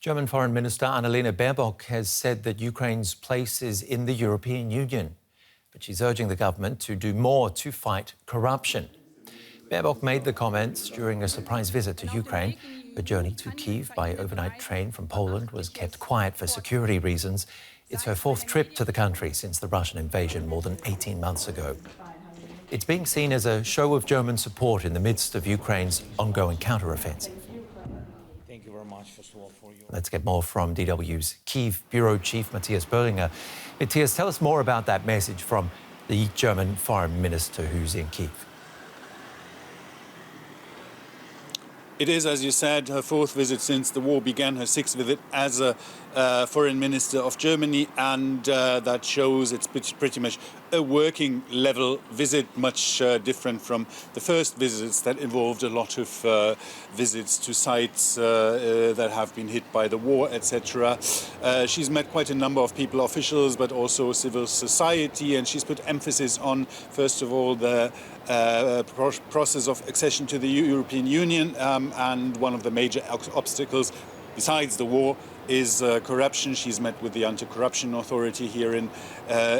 German Foreign Minister Annalena Baerbock has said that Ukraine's place is in the European Union, but she's urging the government to do more to fight corruption. Baerbock made the comments during a surprise visit to Ukraine. Her journey to Kyiv by overnight train from Poland was kept quiet for security reasons. It's her fourth trip to the country since the Russian invasion more than 18 months ago. It's being seen as a show of German support in the midst of Ukraine's ongoing counteroffensive. Thank you very much, first of all, for your... Let's get more from DW's Kyiv Bureau Chief Matthias Böllinger. Matthias, tell us more about that message from the German Foreign Minister who's in Kyiv. It is, as you said, her fourth visit since the war began, her sixth visit as a Foreign Minister of Germany, and that shows it's pretty much a working level visit, much different from the first visits that involved a lot of visits to sites that have been hit by the war, etc. She's met quite a number of people, officials, but also civil society, and she's put emphasis on, first of all, the process of accession to the European Union, and one of the major obstacles besides the war is corruption. She's met with the anti-corruption authority here in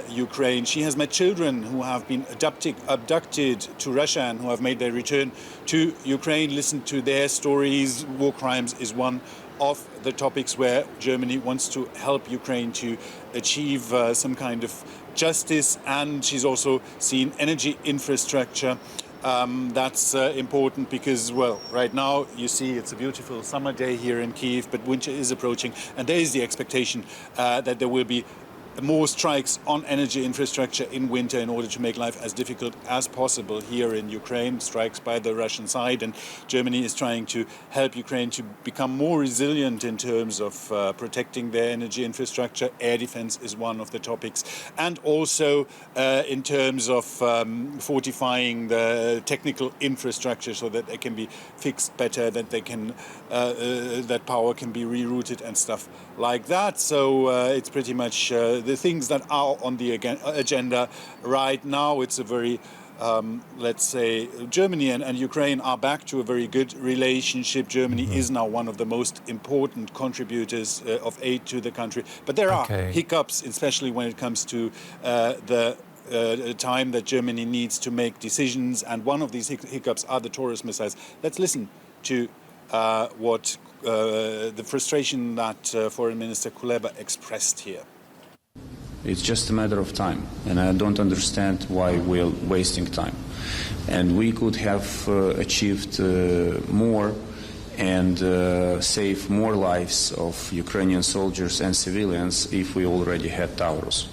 Ukraine. She has met children who have been abducted to Russia and who have made their return to Ukraine, listened to their stories. War crimes is one of the topics where Germany wants to help Ukraine to achieve some kind of justice, and she's also seen energy infrastructure. That's important because, well, right now you see it's a beautiful summer day here in Kyiv, but winter is approaching, and there is the expectation that there will be more strikes on energy infrastructure in winter in order to make life as difficult as possible here in Ukraine, strikes by the Russian side, and Germany is trying to help Ukraine to become more resilient in terms of protecting their energy infrastructure. Air defense is one of the topics, and also in terms of fortifying the technical infrastructure so that they can be fixed better, that they can that power can be rerouted and stuff like that. So it's pretty much the things that are on the agenda right now. It's a very, let's say, Germany and Ukraine are back to a very good relationship. Germany is now one of the most important contributors of aid to the country. But there are hiccups, especially when it comes to the time that Germany needs to make decisions. And one of these hiccups are the Taurus missiles. Let's listen to what the frustration that Foreign Minister Kuleba expressed here. It's just a matter of time, and I don't understand why we're wasting time. And we could have achieved more and save more lives of Ukrainian soldiers and civilians if we already had Taurus.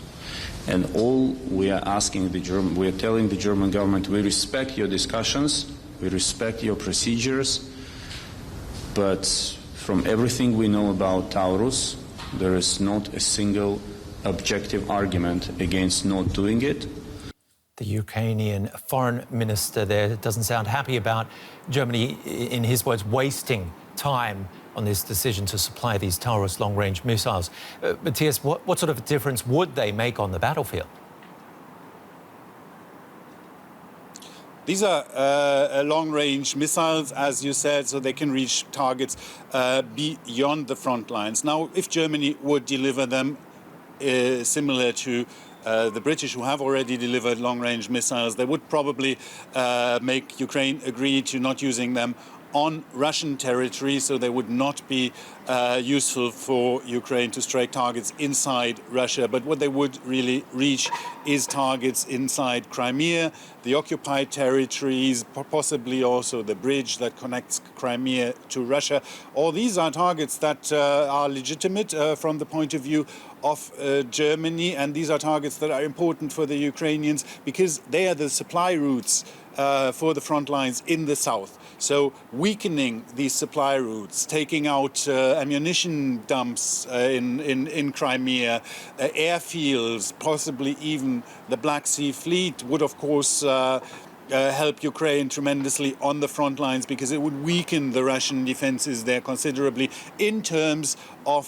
And all we are asking we are telling the German government, we respect your discussions, we respect your procedures, but from everything we know about Taurus, there is not a single objective argument against not doing it. The Ukrainian foreign minister there doesn't sound happy about Germany, in his words, wasting time on this decision to supply these Taurus long-range missiles. Matthias, what sort of difference would they make on the battlefield? These are long-range missiles, as you said, so they can reach targets beyond the front lines. Now, if Germany would deliver them, similar to the British, who have already delivered long-range missiles, they would probably make Ukraine agree to not using them on Russian territory, so they would not be useful for Ukraine to strike targets inside Russia. But what they would really reach is targets inside Crimea, the occupied territories, possibly also the bridge that connects Crimea to Russia. All these are targets that are legitimate from the point of view of Germany, and these are targets that are important for the Ukrainians because they are the supply routes for the front lines in the south. So weakening these supply routes, taking out ammunition dumps in Crimea, airfields, possibly even the Black Sea Fleet would, of course, help Ukraine tremendously on the front lines, because it would weaken the Russian defenses there considerably in terms of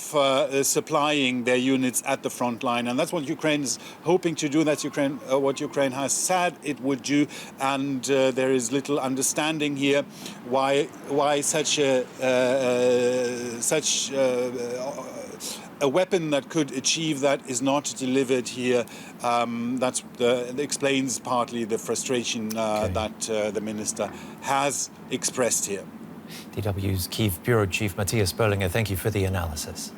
supplying their units at the front line. And that's what Ukraine is hoping to do. That's what Ukraine has said it would do. And there is little understanding here why such a weapon that could achieve that is not delivered here. That explains partly the frustration that the minister has expressed here. DW's Kyiv Bureau Chief Matthias Berlinger, thank you for the analysis.